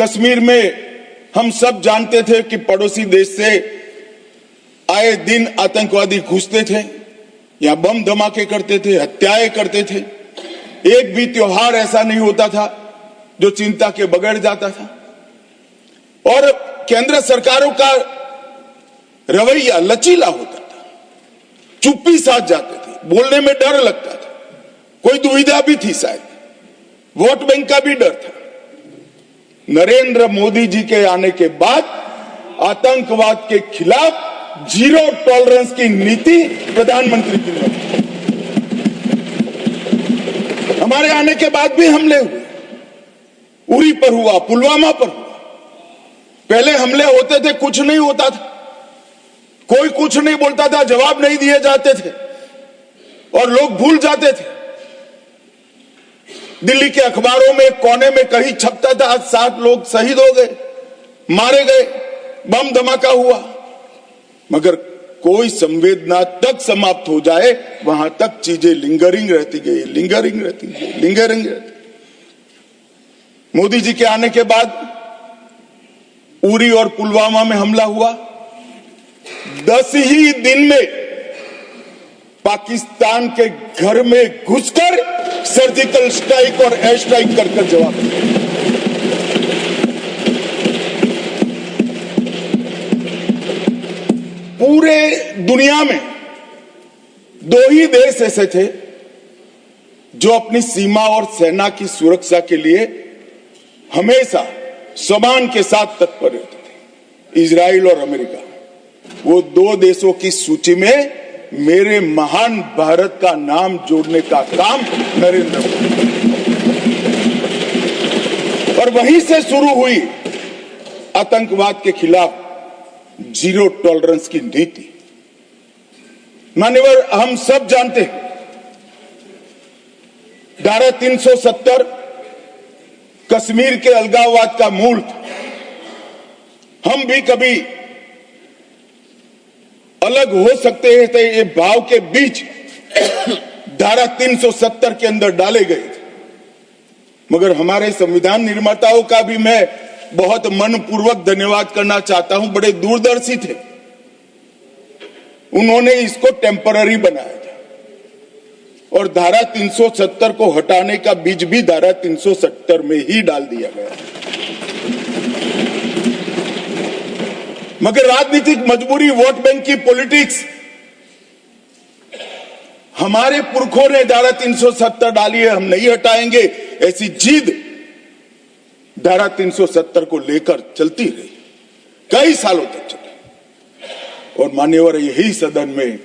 कश्मीर में हम सब जानते थे कि पड़ोसी देश से आए दिन आतंकवादी घुसते थे, यहां बम धमाके करते थे, हत्याएं करते थे। एक भी त्योहार ऐसा नहीं होता था जो चिंता के बगैर जाता था। और केंद्र सरकारों का रवैया लचीला होता था, चुप्पी साध जाते थे, बोलने में डर लगता था, कोई दुविधा भी थी, शायद वोट बैंक का भी डर था। नरेंद्र मोदी जी के आने के बाद आतंकवाद के खिलाफ जीरो टॉलरेंस की नीति प्रधानमंत्री की ने। हमारे आने के बाद भी हमले हुए, उरी पर हुआ, पुलवामा पर हुआ। पहले हमले होते थे, कुछ नहीं होता था, कोई कुछ नहीं बोलता था, जवाब नहीं दिए जाते थे और लोग भूल जाते थे। दिल्ली के अखबारों में कोने में कहीं छपता था, आज 7 लोग शहीद हो गए, मारे गए, बम धमाका हुआ। मगर कोई संवेदना तक समाप्त हो जाए, वहां तक चीजें लिंगरिंग रहती गई, लिंगरिंग रहती गई, लिंगरिंग रहती। मोदी जी के आने के बाद उरी और पुलवामा में हमला हुआ। 10 ही दिन में पाकिस्तान के घर में घुसकर सर्जिकल स्ट्राइक और एयर स्ट्राइक कर जवाब दिया। पूरे दुनिया में 2 ही देश ऐसे थे जो अपनी सीमा और सेना की सुरक्षा के लिए हमेशा सम्मान के साथ तत्पर रहते थे, इजराइल और अमेरिका। वो 2 देशों की सूची में मेरे महान भारत का नाम जोड़ने का काम नरेंद्र मोदी, और वहीं से शुरू हुई आतंकवाद के खिलाफ जीरो टॉलरेंस की नीति। मान्यवर, हम सब जानते हैं धारा 370 कश्मीर के अलगाववाद का मूल था। हम भी कभी अलग हो सकते हैं, तो ये भाव के बीच धारा 370 के अंदर डाले गए थे। मगर हमारे संविधान निर्माताओं का भी मैं बहुत मनपूर्वक धन्यवाद करना चाहता हूं, बड़े दूरदर्शी थे। उन्होंने इसको टेम्पररी बनाया था और धारा 370 को हटाने का बीज भी धारा 370 में ही डाल दिया गया। मगर राजनीतिक मजबूरी, वोट बैंक की पॉलिटिक्स, हमारे पुरखों ने धारा 370 डाली है, हम नहीं हटाएंगे, ऐसी जिद धारा 370 को लेकर चलती रही, कई सालों तक चली। और मान्यवर, यही सदन में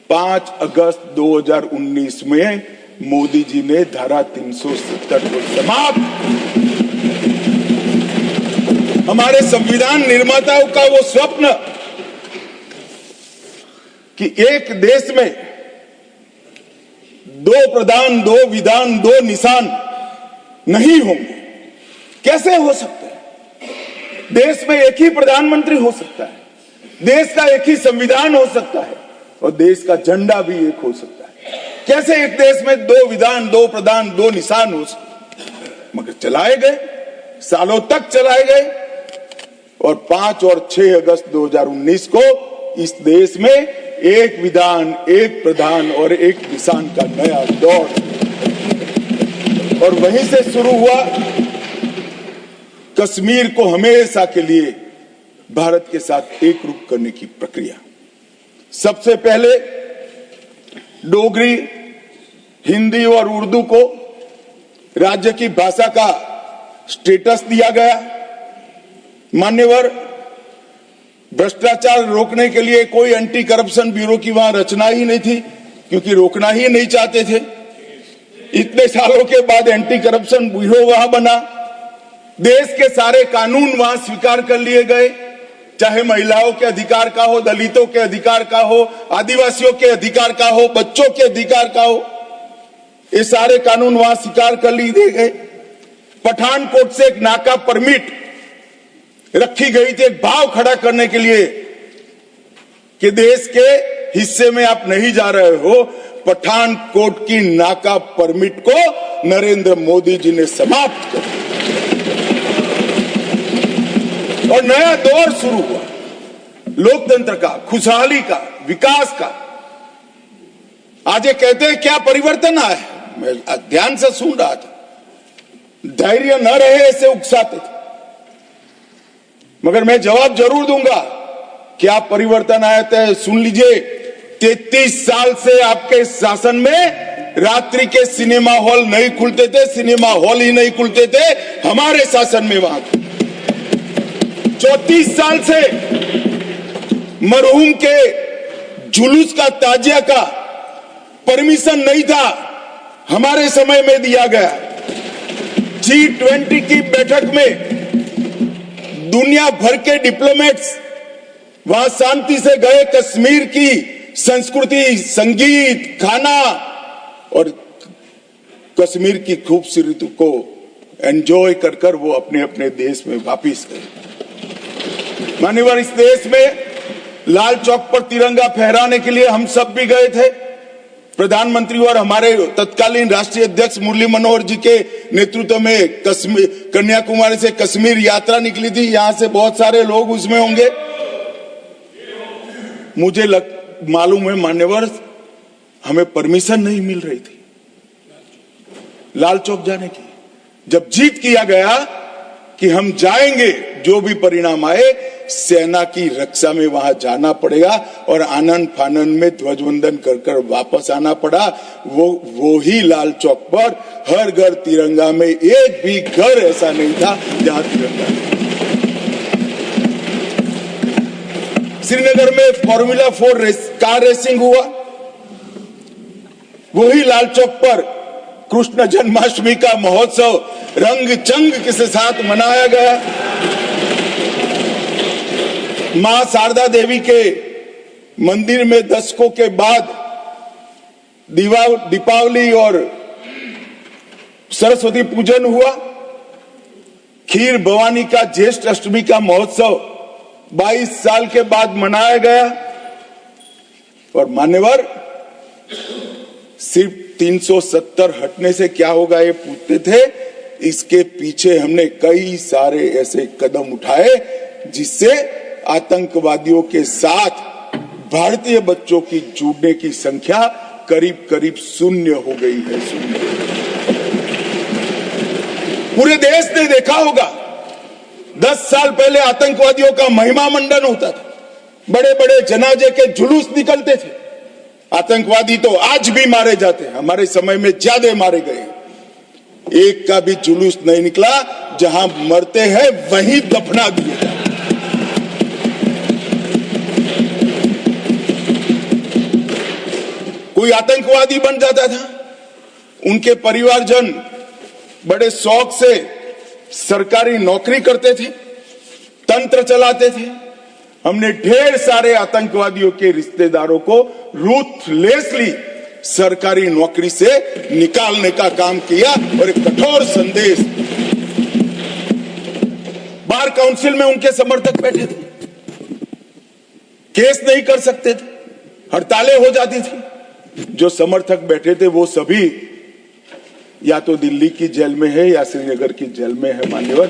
5 अगस्त 2019 में मोदी जी ने धारा 370 को समाप्त। हमारे संविधान निर्माताओं का वो स्वप्न कि एक देश में 2 प्रधान, 2 विधान, 2 निशान नहीं होंगे, कैसे हो सकता है? देश में एक ही प्रधानमंत्री हो सकता है, देश का एक ही संविधान हो सकता है और देश का झंडा भी एक हो सकता है। कैसे एक देश में 2 विधान, 2 प्रधान, 2 निशान हो सकते? मगर चलाए गए, सालों तक चलाए गए और 5 और 6 अगस्त 2019 को इस देश में एक विधान, एक प्रधान और एक निशान का नया दौर, और वहीं से शुरू हुआ कश्मीर को हमेशा के लिए भारत के साथ एक रूप करने की प्रक्रिया। सबसे पहले डोगरी, हिंदी और उर्दू को राज्य की भाषा का स्टेटस दिया गया। मान्यवर, भ्रष्टाचार रोकने के लिए कोई एंटी करप्शन ब्यूरो की वहां रचना ही नहीं थी, क्योंकि रोकना ही नहीं चाहते थे। इतने सालों के बाद एंटी करप्शन ब्यूरो वहां बना। देश के सारे कानून वहां स्वीकार कर लिए गए, चाहे महिलाओं के अधिकार का हो, दलितों के अधिकार का हो, आदिवासियों के अधिकार का हो, बच्चों के अधिकार का हो, ये सारे कानून वहां स्वीकार कर लिए गए। पठानकोट से एक नाका परमिट रखी गई थी, एक भाव खड़ा करने के लिए कि देश के हिस्से में आप नहीं जा रहे हो। पठानकोट की नाका परमिट को नरेंद्र मोदी जी ने समाप्त कर दिया। और नया दौर शुरू हुआ, लोकतंत्र का, खुशहाली का, विकास का। आज ये कहते हैं क्या परिवर्तन आया है? मैं ध्यान से सुन रहा था, धैर्य न रहे ऐसे उकसाते थे, मगर मैं जवाब जरूर दूंगा। क्या परिवर्तन आया था सुन लीजिए। 33 साल से आपके शासन में रात्रि के सिनेमा हॉल नहीं खुलते थे, सिनेमा हॉल ही नहीं खुलते थे हमारे शासन में। वहां 34 साल से मरहूम के जुलूस का, ताजिया का परमिशन नहीं था, हमारे समय में दिया गया। G20 की बैठक में दुनिया भर के डिप्लोमेट्स वहां शांति से गए, कश्मीर की संस्कृति, संगीत, खाना और कश्मीर की खूबसूरती को एंजॉय कर कर वो अपने अपने देश में वापिस गए। मान्यवर, इस देश में लाल चौक पर तिरंगा फहराने के लिए हम सब भी गए थे। प्रधानमंत्री और हमारे तत्कालीन राष्ट्रीय अध्यक्ष मुरली मनोहर जी के नेतृत्व में कन्याकुमारी से कश्मीर यात्रा निकली थी। यहां से बहुत सारे लोग उसमें होंगे। मुझे मालूम है मान्यवर, हमें परमिशन नहीं मिल रही थी लाल चौक जाने की। जब जीत किया गया कि हम जाएंगे, जो भी परिणाम आए, सेना की रक्षा में वहां जाना पड़ेगा और आनंद फानन में ध्वजवंदन कर कर वापस आना पड़ा। वो ही लाल चौक पर हर घर तिरंगा में, एक भी घर ऐसा नहीं था जहां तिरंगा नहीं। श्रीनगर में फॉर्मूला 4 कार रेसिंग हुआ, वही लाल चौक पर कृष्ण जन्माष्टमी का महोत्सव रंग चंग के साथ मनाया गया। मां शारदा देवी के मंदिर में दशकों के बाद दीपावली और सरस्वती पूजन हुआ। खीर भवानी का ज्येष्ठ अष्टमी का महोत्सव 22 साल के बाद मनाया गया। और मान्यवर, सिर्फ 370 हटने से क्या होगा ये पूछते थे। इसके पीछे हमने कई सारे ऐसे कदम उठाए जिससे आतंकवादियों के साथ भारतीय बच्चों की जुड़ने की संख्या करीब करीब 0 हो गई है। 0। पूरे देश ने देखा होगा, 10 साल पहले आतंकवादियों का महिमा मंडन होता था, बड़े बड़े जनाजे के जुलूस निकलते थे। आतंकवादी तो आज भी मारे जाते हैं, हमारे समय में ज्यादा मारे गए। एक का भी जुलूस नहीं निकला, जहां मरते हैं वहीं दफना दिए जाते। कोई आतंकवादी बन जाता था, उनके परिवारजन बड़े शौक से सरकारी नौकरी करते थे, तंत्र चलाते थे। हमने ढेर सारे आतंकवादियों के रिश्तेदारों को रूथलेसली सरकारी नौकरी से निकालने का काम किया और एक कठोर संदेश। बार काउंसिल में उनके समर्थक बैठे थे, केस नहीं कर सकते थे, हड़तालें हो जाती थी। जो समर्थक बैठे थे वो सभी या तो दिल्ली की जेल में है या श्रीनगर की जेल में है। मान्यवर,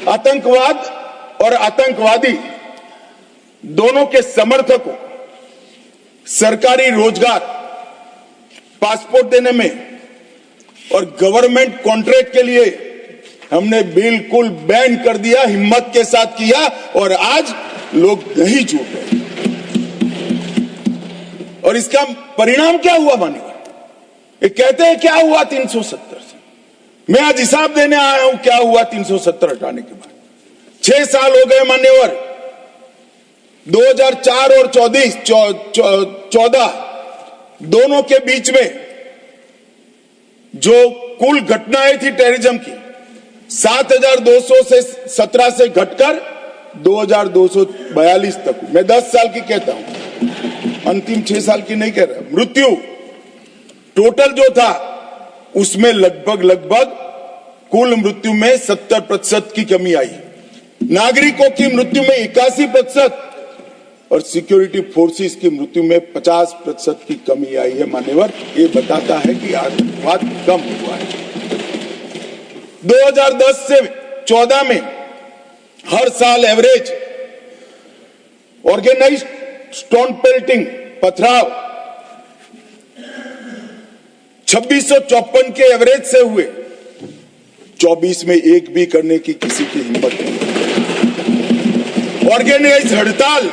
आतंकवाद और आतंकवादी दोनों के समर्थकों सरकारी रोजगार, पासपोर्ट देने में और गवर्नमेंट कॉन्ट्रैक्ट के लिए हमने बिल्कुल बैन कर दिया, हिम्मत के साथ किया और आज लोग नहीं जुड़ रहे। और इसका परिणाम क्या हुआ मान्यवर? ये कहते हैं क्या हुआ 370 से। मैं आज हिसाब देने आया हूं क्या हुआ 370 हटाने के बाद। 6 साल हो गए मान्यवर। 2004 और 14 दोनों के बीच में जो कुल घटनाएं थी टेररिज्म की, 7200 से 17 से घटकर 2242 तक। मैं 10 साल की कहता हूं, अंतिम 6 साल की नहीं कह रहा। मृत्यु टोटल जो था उसमें लगभग कुल मृत्यु में 70% की कमी आई। नागरिकों की मृत्यु में 81% और सिक्योरिटी फोर्सेस की मृत्यु में 50% की कमी आई है। मान्यवर, ये बताता है कि आतंकवाद कम हुआ है। 2010 से 14 में हर साल एवरेज ऑर्गेनाइज्ड स्टोन पेल्टिंग पथराव 2654 के एवरेज से हुए, 24 में एक भी करने की किसी की हिम्मत नहीं। ऑर्गेनाइज्ड हड़ताल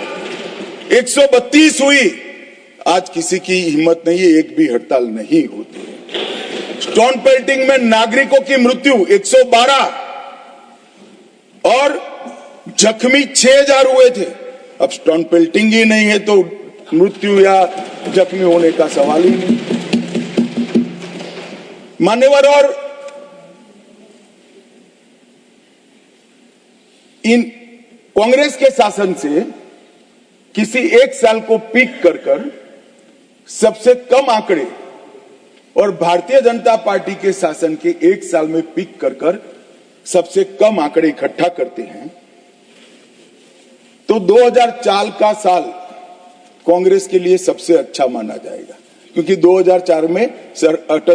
132 हुई, आज किसी की हिम्मत नहीं है, एक भी हड़ताल नहीं होती। स्टोन पेल्टिंग में नागरिकों की मृत्यु 112 और जख्मी 6000 हुए थे। अब स्टोन पेल्टिंग ही नहीं है तो मृत्यु या जख्मी होने का सवाल ही नहीं। मान्यवर, और इन कांग्रेस के शासन से किसी एक साल को पीक कर सबसे कम आंकड़े और भारतीय जनता पार्टी के शासन के एक साल में पीक कर सबसे कम आंकड़े इकट्ठा करते हैं तो 2004 का साल कांग्रेस के लिए सबसे अच्छा माना जाएगा, क्योंकि 2004 में सर अटल